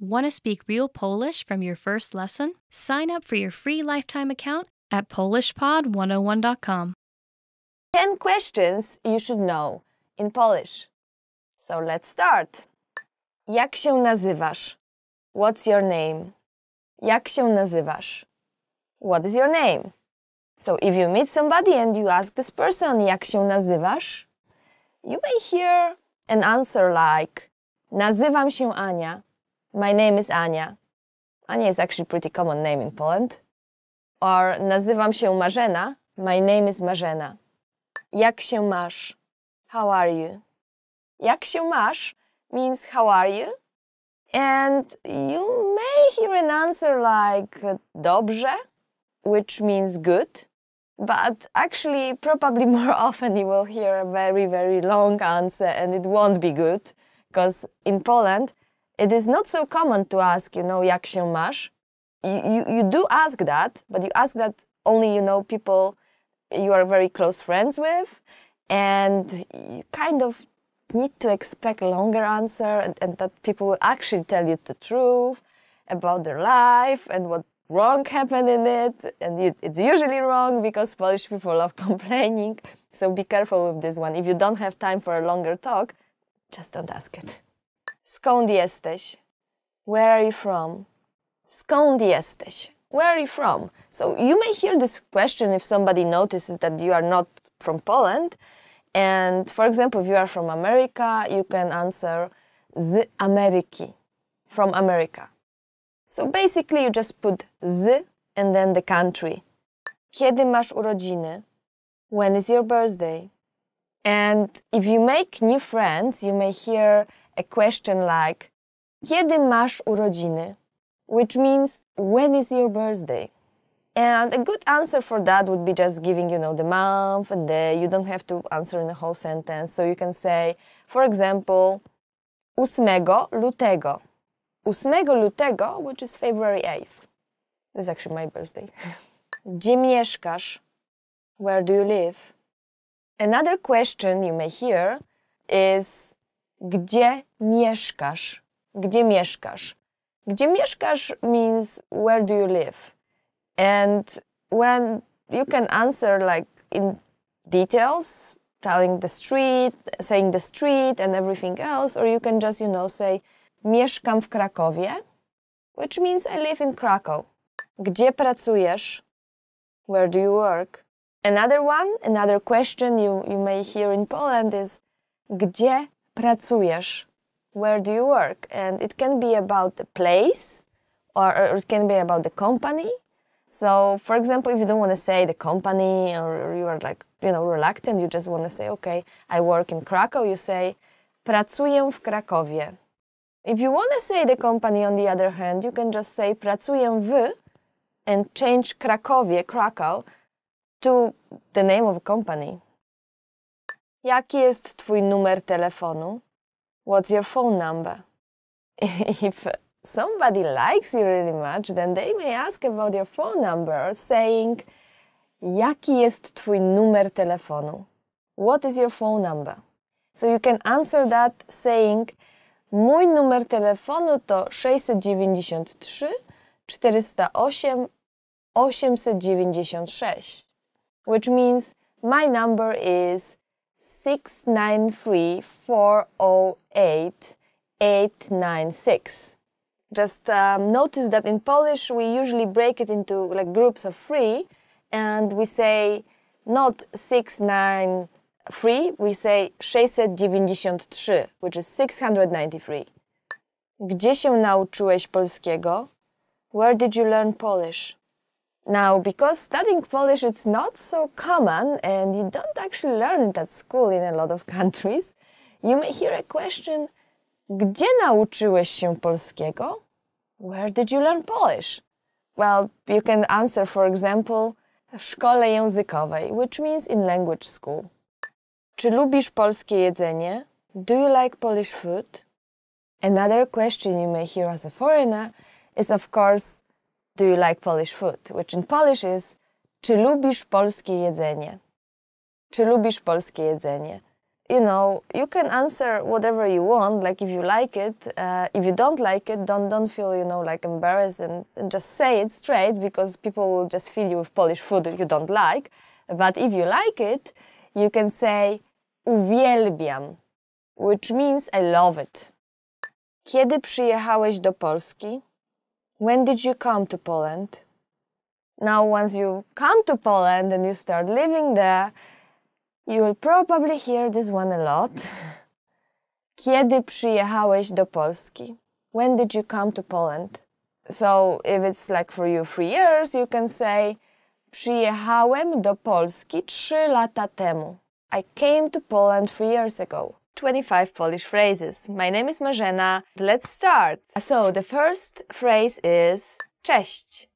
Want to speak real Polish from your first lesson? Sign up for your free lifetime account at polishpod101.com. 10 questions you should know in Polish. So let's start. Jak się nazywasz? What's your name? Jak się nazywasz? What is your name? So if you meet somebody and you ask this person, jak się nazywasz? You may hear an answer like, nazywam się Ania. My name is Ania. Ania is actually a pretty common name in Poland. Or nazywam się Marzena. My name is Marzena. Jak się masz? How are you? Jak się masz means how are you? And you may hear an answer like dobrze, which means good. But actually, probably more often you will hear a very, very long answer and it won't be good. Because in Poland, it is not so common to ask, jak się masz. You do ask that, but you ask that only, people you are very close friends with. And you kind of need to expect a longer answer and that people will actually tell you the truth about their life and what wrong happened in it. And it's usually wrong because Polish people love complaining. So be careful with this one. If you don't have time for a longer talk, just don't ask it. Skąd jesteś? Where are you from? Skąd jesteś? Where are you from? So you may hear this question if somebody notices that you are not from Poland. And for example, if you are from America, you can answer z Ameryki, from America. So basically you just put z and then the country. Kiedy masz urodziny? When is your birthday? And if you make new friends, you may hear a question like, kiedy masz urodziny? Which means, when is your birthday? And a good answer for that would be just giving, the month and day. You don't have to answer in a whole sentence. So you can say, for example, 8 lutego. 8 lutego, which is February 8th. This is actually my birthday. Gdzie mieszkasz? Where do you live? Another question you may hear is, gdzie mieszkasz? Gdzie mieszkasz? Gdzie mieszkasz means, where do you live? And when you can answer like in details, telling the street, saying the street and everything else, or you can just, say, mieszkam w Krakowie, which means I live in Krakow. Gdzie pracujesz? Where do you work? Another question you may hear in Poland is, gdzie pracujesz? Where do you work? And it can be about the place or it can be about the company. So, for example, if you don't want to say the company or you are like, reluctant, you just want to say, okay, I work in Krakow, you say, pracuję w Krakowie. If you want to say the company, on the other hand, you can just say pracuję w and change Krakowie, Krakow, to the name of a company. Jaki jest twój numer telefonu? What's your phone number? If somebody likes you really much, then they may ask about your phone number, saying, jaki jest twój numer telefonu? What is your phone number? So you can answer that saying, mój numer telefonu to 693 408 896, which means my number is 693 408 896. Just notice that in Polish we usually break it into like groups of 3 and we say not 693, we say 693, which is 693. Gdzie się nauczyłeś polskiego? Where did you learn Polish? Now, because studying Polish it's not so common and you don't actually learn it at school in a lot of countries, you may hear a question, gdzie nauczyłeś się polskiego? Where did you learn Polish? Well, you can answer, for example, w szkole językowej, which means in language school. Czy lubisz polskie jedzenie? Do you like Polish food? Another question you may hear as a foreigner is, of course, do you like Polish food? Which in Polish is, czy lubisz polskie jedzenie? Czy lubisz polskie jedzenie? you know, you can answer whatever you want, like if you like it. If you don't like it, don't feel, you know, like embarrassed and just say it straight, because people will just feed you with Polish food that you don't like. But if you like it, you can say uwielbiam, which means I love it. Kiedy przyjechałeś do Polski? When did you come to Poland? Now, once you come to Poland and you start living there, you will probably hear this one a lot. Kiedy przyjechałeś do Polski? When did you come to Poland? So, if it's like for you 3 years, you can say przyjechałem do Polski 3 lata temu. I came to Poland 3 years ago. 25 Polish phrases. My name is Marzena. Let's start. So, the first phrase is cześć.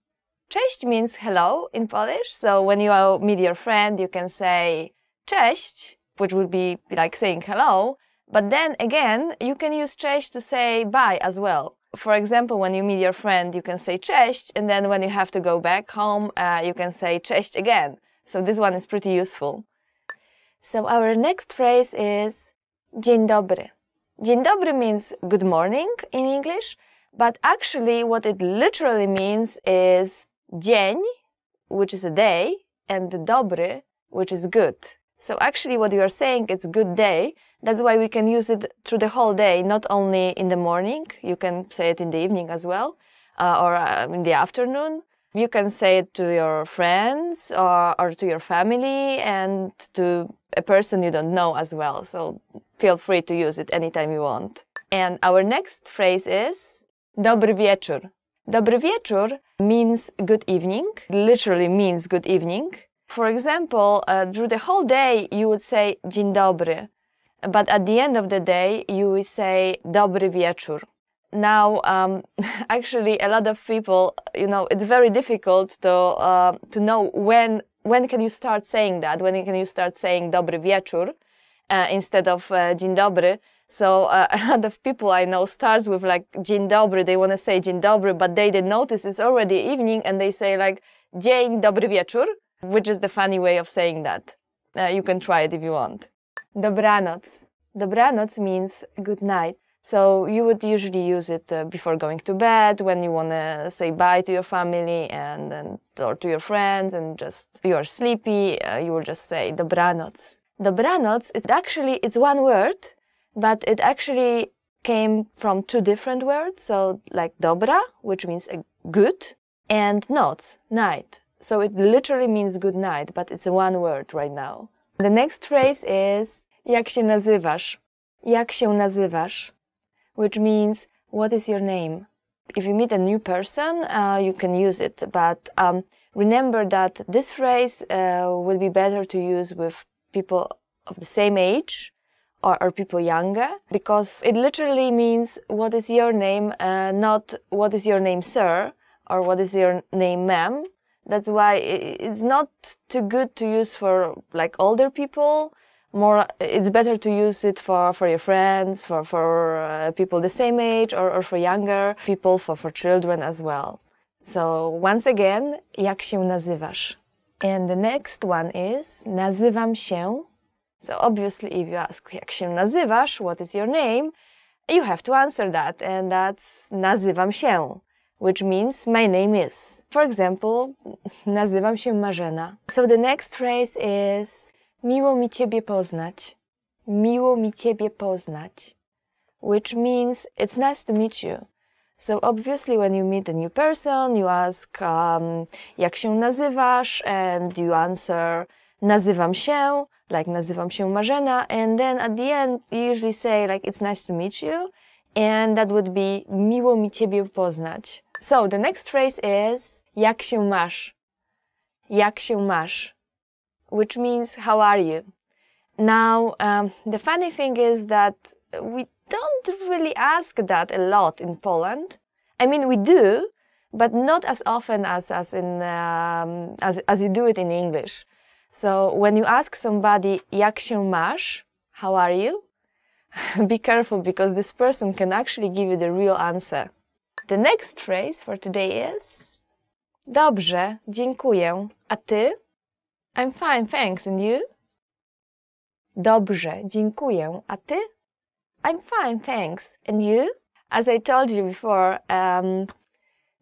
Cześć means hello in Polish. So, when you meet your friend, you can say cześć, which would be like saying hello. But then again, you can use cześć to say bye as well. For example, when you meet your friend, you can say cześć, and then when you have to go back home, you can say cześć again. So this one is pretty useful. So our next phrase is Dzień dobry. Dzień dobry means good morning in English, but actually what it literally means is dzień, which is a day, and dobry, which is good. So actually what you are saying, it's good day. That's why we can use it through the whole day, not only in the morning. You can say it in the evening as well, or in the afternoon. You can say it to your friends or to your family and to a person you don't know as well. So feel free to use it anytime you want. And our next phrase is dobry wieczór. Dobry wieczór means good evening, literally means good evening. For example, through the whole day you would say dzień dobry, but at the end of the day you will say dobry wieczór. Now, actually, a lot of people, you know, it's very difficult to know when can you start saying that, when can you start saying dobry wieczór instead of dzień dobry. So a lot of people I know starts with like dzień dobry, they want to say dzień dobry, but they didn't notice it's already evening and they say like dzień dobry wieczór, which is the funny way of saying that. You can try it if you want. Dobranoc. Dobranoc means good night. So you would usually use it before going to bed, when you want to say bye to your family or to your friends and just you are sleepy, you will just say dobranoc. Dobranoc, it's one word, but it actually came from 2 different words. So like dobra, which means good, and noc, night. So it literally means good night, but it's one word right now. The next phrase is jak się nazywasz? Jak się nazywasz? Which means what is your name? If you meet a new person, you can use it, but remember that this phrase will be better to use with people of the same age or people younger, because it literally means what is your name, not what is your name, sir, or what is your name, ma'am. That's why it's not too good to use for like older people. It's better to use it for your friends, for people the same age, or for younger people, for children as well. So once again, jak się nazywasz? And the next one is nazywam się. So obviously if you ask jak się nazywasz, what is your name, you have to answer that, and that's nazywam się, which means my name is. For example, nazywam się Marzena. So the next phrase is miło mi ciebie poznać. Miło mi ciebie poznać, which means it's nice to meet you. So obviously when you meet a new person, you ask jak się nazywasz, and you answer nazywam się, like nazywam się Marzena, and then at the end you usually say like it's nice to meet you, and that would be miło mi ciebie poznać. So the next phrase is jak się masz? Jak się masz? Which means how are you? Now, the funny thing is that we don't really ask that a lot in Poland. I mean, we do, but not as often as you do it in English. So when you ask somebody jak się masz, how are you? Be careful, because this person can actually give you the real answer. The next phrase for today is dobrze, dziękuję. A ty? I'm fine, thanks. And you? Dobrze, dziękuję. A ty? I'm fine, thanks. And you? As I told you before,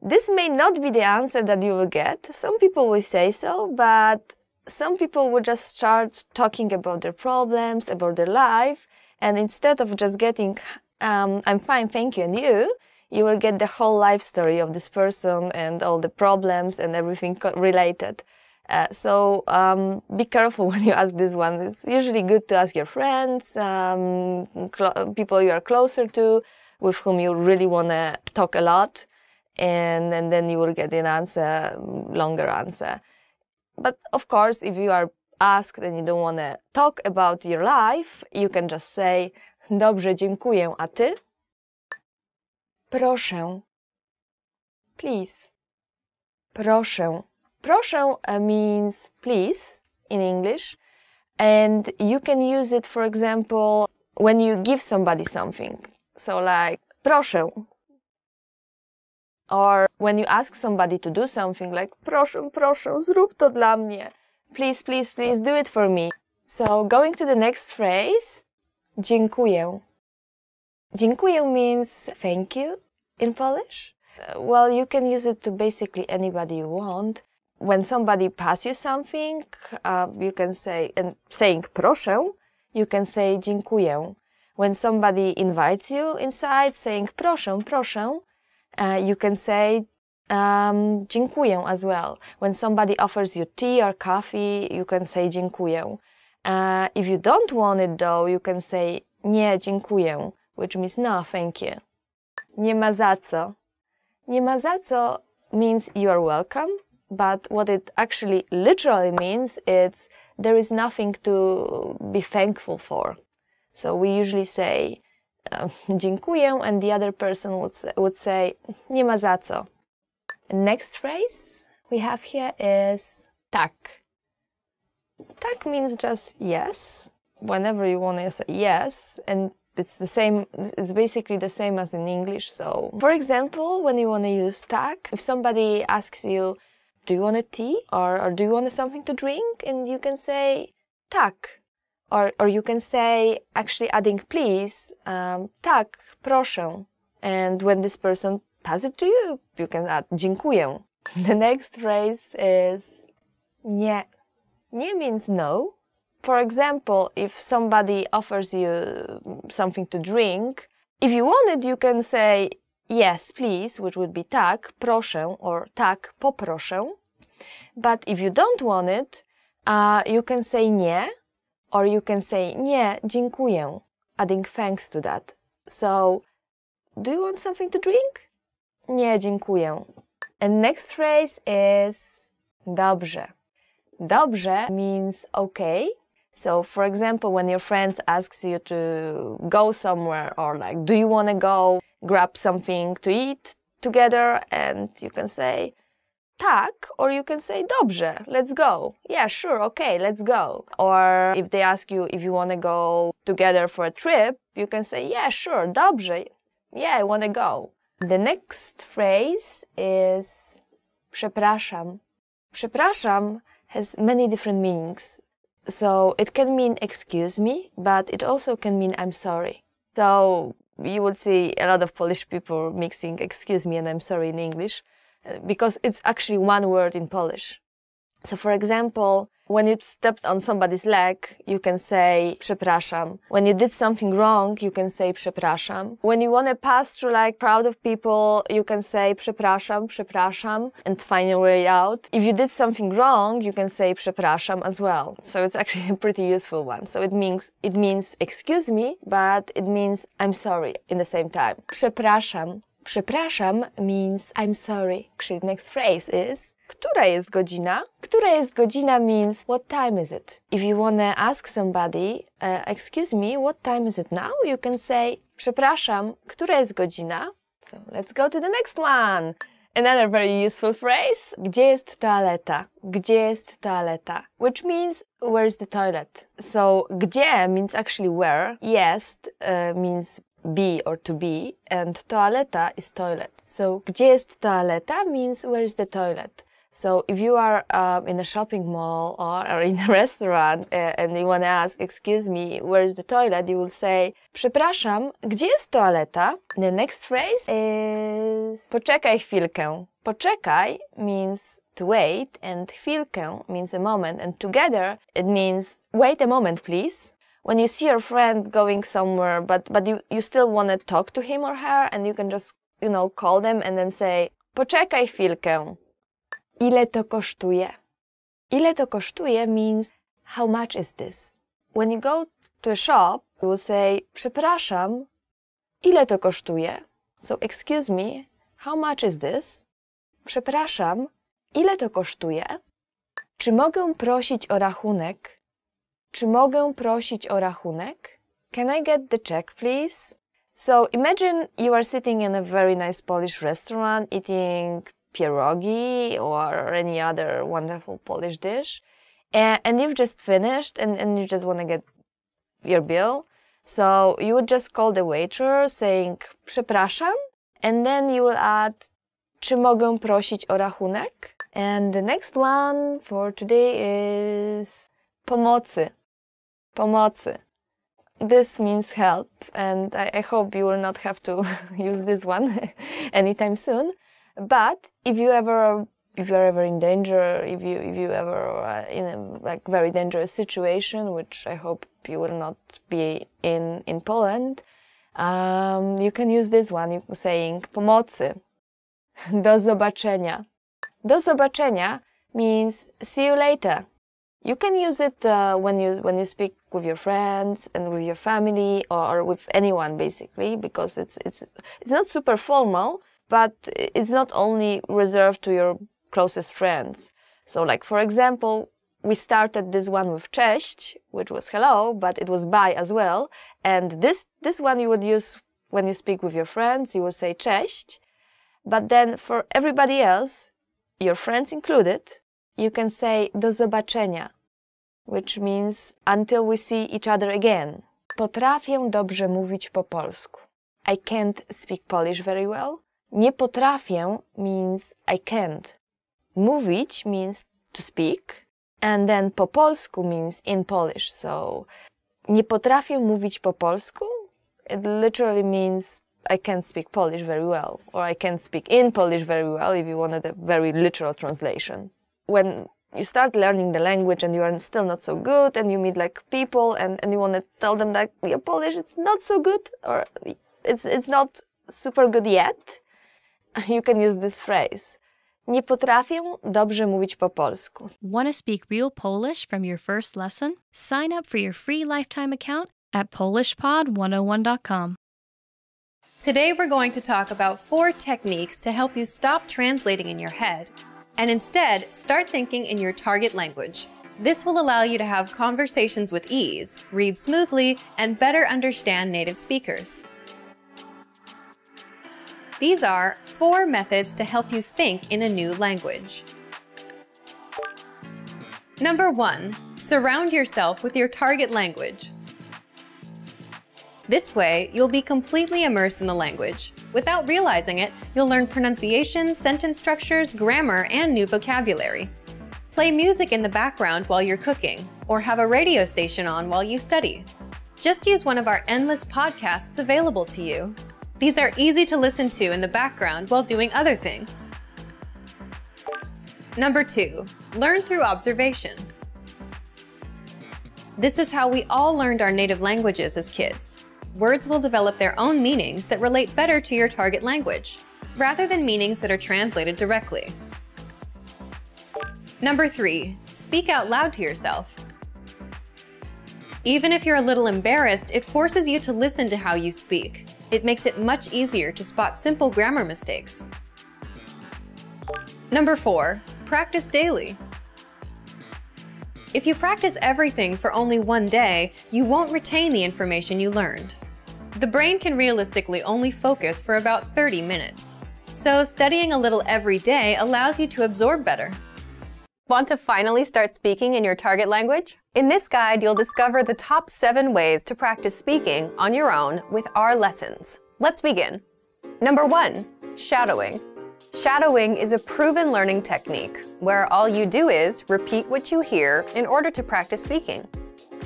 this may not be the answer that you will get. Some people will say so, but some people would just start talking about their problems, about their life, and instead of just getting I'm fine, thank you, and you will get the whole life story of this person and all the problems and everything related. So be careful when you ask this one. It's usually good to ask your friends, people you are closer to, with whom you really want to talk a lot, and then you will get an answer, longer answer. But of course, if you are asked and you don't want to talk about your life, you can just say, dobrze, dziękuję, a ty? Proszę. Please. Proszę. Proszę means please in English, and you can use it, for example, when you give somebody something. So like, proszę. Or when you ask somebody to do something, like, proszę, proszę, zrób to dla mnie. Please, please, please, do it for me. So going to the next phrase, dziękuję. Dziękuję means thank you in Polish. Well, you can use it to basically anybody you want. When somebody passes you something, you can say, and saying proszę, you can say dziękuję. When somebody invites you inside, saying proszę, proszę, you can say dziękuję as well. When somebody offers you tea or coffee, you can say dziękuję. If you don't want it though, you can say nie, dziękuję, which means no, thank you. Nie ma za co. Nie ma za co means you are welcome, but what it actually literally means is there is nothing to be thankful for. So we usually say dziękuję, and the other person would say nie ma za co. Next phrase we have here is tak. Tak means just yes. Whenever you want to say yes, and it's basically the same as in English. So, for example, when you want to use tak, if somebody asks you, do you want a tea or do you want something to drink? And you can say tak. Or you can say, actually adding please, tak, proszę. And when this person passes it to you, you can add dziękuję. The next phrase is nie. Nie means no. For example, if somebody offers you something to drink, if you want it, you can say yes, please, which would be tak, proszę, or tak, poproszę. But if you don't want it, you can say nie, or you can say nie, dziękuję, adding thanks to that. So, do you want something to drink? Nie, dziękuję. And next phrase is dobrze. Dobrze means okay. So, for example, when your friends asks you to go somewhere, or like, do you want to go grab something to eat together? And you can say tak, or you can say dobrze, let's go. Yeah, sure, okay, let's go. Or if they ask you if you want to go together for a trip, you can say yeah, sure, dobrze. Yeah, I want to go. The next phrase is przepraszam. Przepraszam has many different meanings. So it can mean excuse me, but it also can mean I'm sorry. So you would see a lot of Polish people mixing excuse me and I'm sorry in English, because it's actually one word in Polish. So for example, when you stepped on somebody's leg, you can say przepraszam. When you did something wrong, you can say przepraszam. When you want to pass through like crowd of people, you can say przepraszam, przepraszam, and find your way out. If you did something wrong, you can say przepraszam as well. So it's actually a pretty useful one. So it means excuse me, but it means I'm sorry in the same time. Przepraszam. Przepraszam means I'm sorry. Actually, the next phrase is która jest godzina? Która jest godzina means what time is it? If you want to ask somebody, excuse me, what time is it now? You can say przepraszam, która jest godzina? So let's go to the next one. Another very useful phrase. Gdzie jest toaleta? Gdzie jest toaleta? Which means where's the toilet? So gdzie means actually where. Jest means be or to be, and toaleta is toilet. So gdzie jest toaleta means where is the toilet. So if you are in a shopping mall or in a restaurant and you want to ask, excuse me, where's the toilet? You will say, przepraszam, gdzie jest toaleta? The next phrase is poczekaj chwilkę. Poczekaj means to wait and chwilkę means a moment, and together it means wait a moment, please. When you see your friend going somewhere, but you still want to talk to him or her, and you can just, call them and then say, poczekaj chwilkę. Ile to kosztuje? Ile to kosztuje means how much is this? When you go to a shop, you will say, przepraszam, ile to kosztuje? So, excuse me, how much is this? Przepraszam, ile to kosztuje? Czy mogę prosić o rachunek? Czy mogę prosić o rachunek? Can I get the check, please? So imagine you are sitting in a very nice Polish restaurant eating pierogi or any other wonderful Polish dish, and you've just finished and you just want to get your bill. So you would just call the waiter saying przepraszam, and then you will add czy mogę prosić o rachunek? And the next one for today is pomocy. Pomocy. This means help, and I hope you will not have to use this one anytime soon. But if you're ever in danger, if you ever in a very dangerous situation, which I hope you will not be in Poland, you can use this one. You saying pomocy. Do zobaczenia. Do zobaczenia means see you later. You can use it when you speak with your friends and with your family or with anyone basically, because it's not super formal, but it's not only reserved to your closest friends. So like for example, we started this one with cześć, which was hello, but it was bye as well. And this one you would use when you speak with your friends, you would say cześć. But then for everybody else, your friends included, you can say do zobaczenia, which means until we see each other again. Potrafię dobrze mówić po polsku. I can't speak Polish very well. Nie potrafię means I can't. Mówić means to speak, and then po polsku means in Polish. So nie potrafię mówić po polsku, it literally means I can't speak Polish very well, or I can't speak in Polish very well if you wanted a very literal translation. When you start learning the language and you are still not so good and you meet like people and you want to tell them that your Polish it's not so good or it's not super good yet, you can use this phrase. Nie potrafię dobrze mówić po polsku. Want to speak real Polish from your first lesson? Sign up for your free lifetime account at polishpod101.com. Today we're going to talk about 4 techniques to help you stop translating in your head and instead start thinking in your target language. This will allow you to have conversations with ease, read smoothly, and better understand native speakers. These are 4 methods to help you think in a new language. Number 1, surround yourself with your target language. This way, you'll be completely immersed in the language. Without realizing it, you'll learn pronunciation, sentence structures, grammar, and new vocabulary. Play music in the background while you're cooking, or have a radio station on while you study. Just use one of our endless podcasts available to you. These are easy to listen to in the background while doing other things. Number 2, learn through observation. This is how we all learned our native languages as kids. Words will develop their own meanings that relate better to your target language, rather than meanings that are translated directly. Number 3, speak out loud to yourself. Even if you're a little embarrassed, it forces you to listen to how you speak. It makes it much easier to spot simple grammar mistakes. Number 4, practice daily. If you practice everything for only one day, you won't retain the information you learned. The brain can realistically only focus for about 30 minutes. So studying a little every day allows you to absorb better. Want to finally start speaking in your target language? In this guide, you'll discover the top 7 ways to practice speaking on your own with our lessons. Let's begin. Number 1, shadowing. Shadowing is a proven learning technique where all you do is repeat what you hear in order to practice speaking.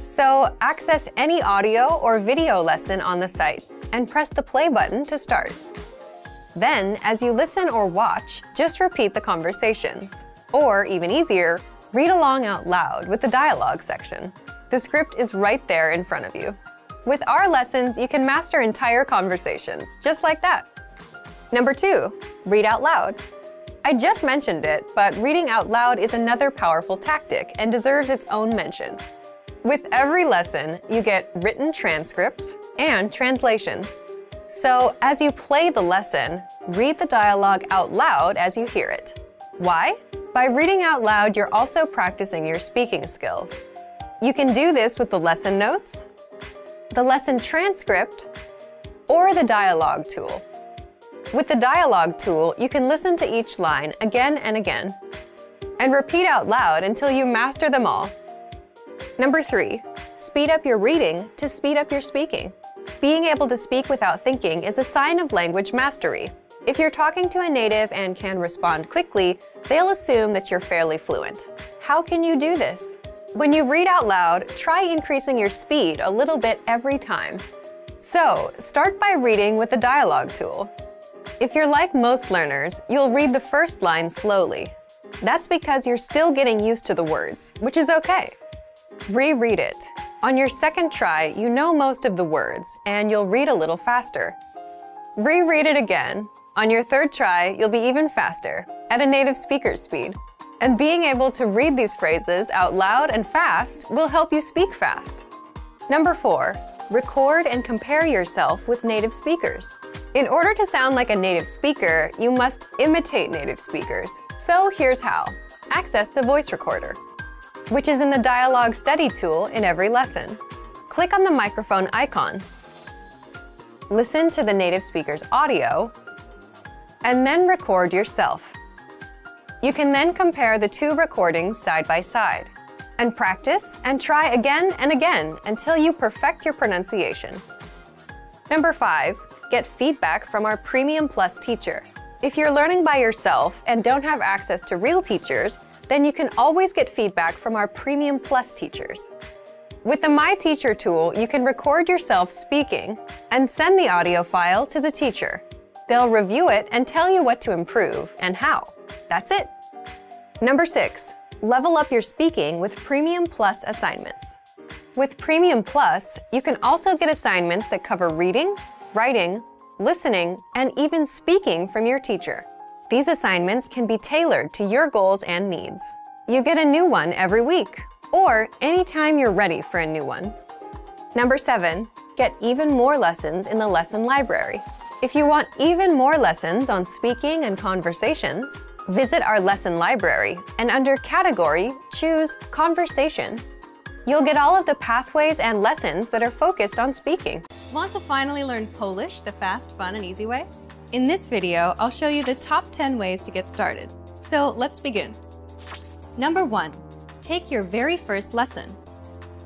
So access any audio or video lesson on the site and press the play button to start. Then, as you listen or watch, just repeat the conversations. Or, even easier, read along out loud with the dialogue section. The script is right there in front of you. With our lessons, you can master entire conversations, just like that. Number 2, read out loud. I just mentioned it, but reading out loud is another powerful tactic and deserves its own mention. With every lesson, you get written transcripts and translations. So, as you play the lesson, read the dialogue out loud as you hear it. Why? By reading out loud, you're also practicing your speaking skills. You can do this with the lesson notes, the lesson transcript, or the dialogue tool. With the dialogue tool, you can listen to each line again and again, and repeat out loud until you master them all. Number 3, speed up your reading to speed up your speaking. Being able to speak without thinking is a sign of language mastery. If you're talking to a native and can respond quickly, they'll assume that you're fairly fluent. How can you do this? When you read out loud, try increasing your speed a little bit every time. So, start by reading with the dialogue tool. If you're like most learners, you'll read the first line slowly. That's because you're still getting used to the words, which is okay. Reread it. On your second try, you know most of the words, and you'll read a little faster. Reread it again. On your third try, you'll be even faster, at a native speaker's speed. And being able to read these phrases out loud and fast will help you speak fast. Number 4, record and compare yourself with native speakers. In order to sound like a native speaker, you must imitate native speakers. So here's how. Access the voice recorder, which is in the dialogue study tool in every lesson. Click on the microphone icon. Listen to the native speaker's audio, and then record yourself. You can then compare the 2 recordings side by side, and practice and try again and again until you perfect your pronunciation. Number 5, get feedback from our Premium Plus teacher. If you're learning by yourself and don't have access to real teachers, then you can always get feedback from our Premium Plus teachers. With the My Teacher tool, you can record yourself speaking and send the audio file to the teacher. They'll review it and tell you what to improve and how. That's it. Number 6, level up your speaking with Premium Plus assignments. With Premium Plus, you can also get assignments that cover reading, writing, listening, and even speaking from your teacher. These assignments can be tailored to your goals and needs. You get a new one every week, or anytime you're ready for a new one. Number 7, get even more lessons in the lesson library. If you want even more lessons on speaking and conversations, visit our lesson library and under Category, choose Conversation. You'll get all of the pathways and lessons that are focused on speaking. Want to finally learn Polish the fast, fun, and easy way? In this video, I'll show you the top 10 ways to get started. So let's begin. Number 1, take your very first lesson.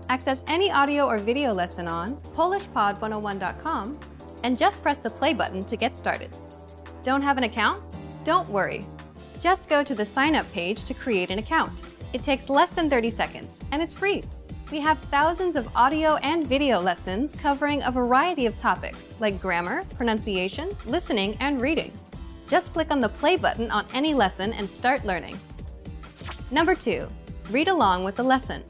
Access any audio or video lesson on polishpod101.com and just press the play button to get started. Don't have an account? Don't worry. Just go to the sign up page to create an account. It takes less than 30 seconds and it's free. We have thousands of audio and video lessons covering a variety of topics like grammar, pronunciation, listening, and reading. Just click on the play button on any lesson and start learning. Number 2, read along with the lesson.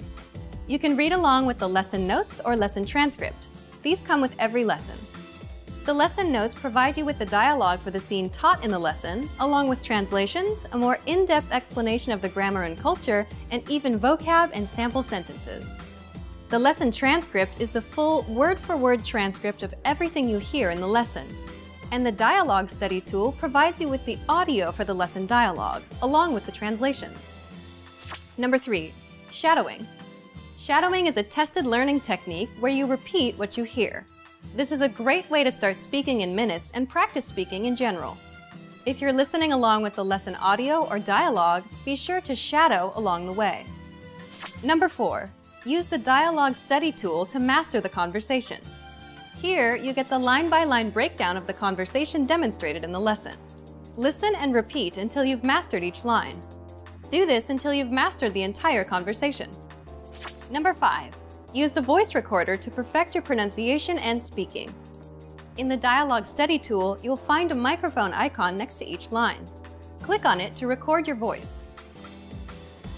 You can read along with the lesson notes or lesson transcript. These come with every lesson. The lesson notes provide you with the dialogue for the scene taught in the lesson, along with translations, a more in-depth explanation of the grammar and culture, and even vocab and sample sentences. The lesson transcript is the full word-for-word transcript of everything you hear in the lesson. And the dialogue study tool provides you with the audio for the lesson dialogue, along with the translations. Number 3, shadowing. Shadowing is a tested learning technique where you repeat what you hear. This is a great way to start speaking in minutes and practice speaking in general. If you're listening along with the lesson audio or dialogue, be sure to shadow along the way. Number 4, use the dialogue study tool to master the conversation. Here, you get the line-by-line breakdown of the conversation demonstrated in the lesson. Listen and repeat until you've mastered each line. Do this until you've mastered the entire conversation. Number 5. Use the voice recorder to perfect your pronunciation and speaking. In the Dialogue Study tool, you'll find a microphone icon next to each line. Click on it to record your voice.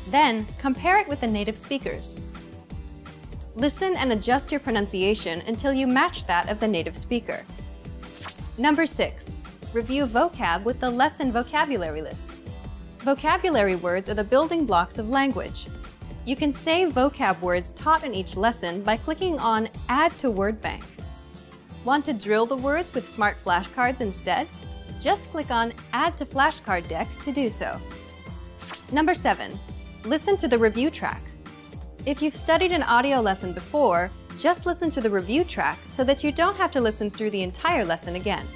Then, compare it with the native speakers. Listen and adjust your pronunciation until you match that of the native speaker. Number 6. Review vocab with the lesson vocabulary list. Vocabulary words are the building blocks of language. You can save vocab words taught in each lesson by clicking on Add to Word Bank. Want to drill the words with smart flashcards instead? Just click on Add to Flashcard Deck to do so. Number 7. Listen to the review track. If you've studied an audio lesson before, just listen to the review track so that you don't have to listen through the entire lesson again.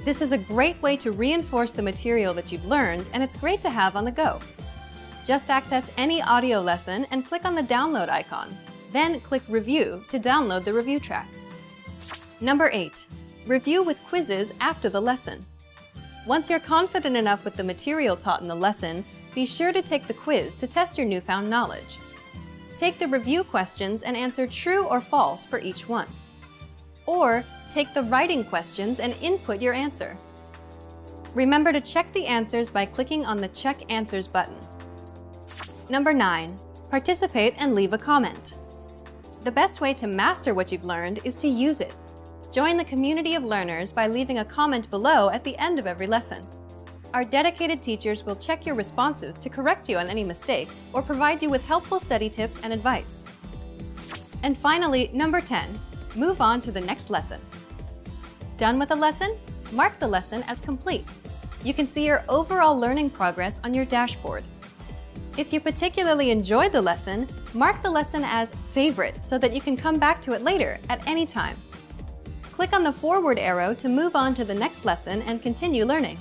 This is a great way to reinforce the material that you've learned, and it's great to have on the go. Just access any audio lesson and click on the download icon. Then click Review to download the review track. Number 8. Review with quizzes after the lesson. Once you're confident enough with the material taught in the lesson, be sure to take the quiz to test your newfound knowledge. Take the review questions and answer true or false for each one. Or take the writing questions and input your answer. Remember to check the answers by clicking on the Check Answers button. Number 9. Participate and leave a comment. The best way to master what you've learned is to use it. Join the community of learners by leaving a comment below at the end of every lesson. Our dedicated teachers will check your responses to correct you on any mistakes or provide you with helpful study tips and advice. And finally, number 10. Move on to the next lesson. Done with a lesson? Mark the lesson as complete. You can see your overall learning progress on your dashboard. If you particularly enjoyed the lesson, mark the lesson as favorite so that you can come back to it later at any time. Click on the forward arrow to move on to the next lesson and continue learning.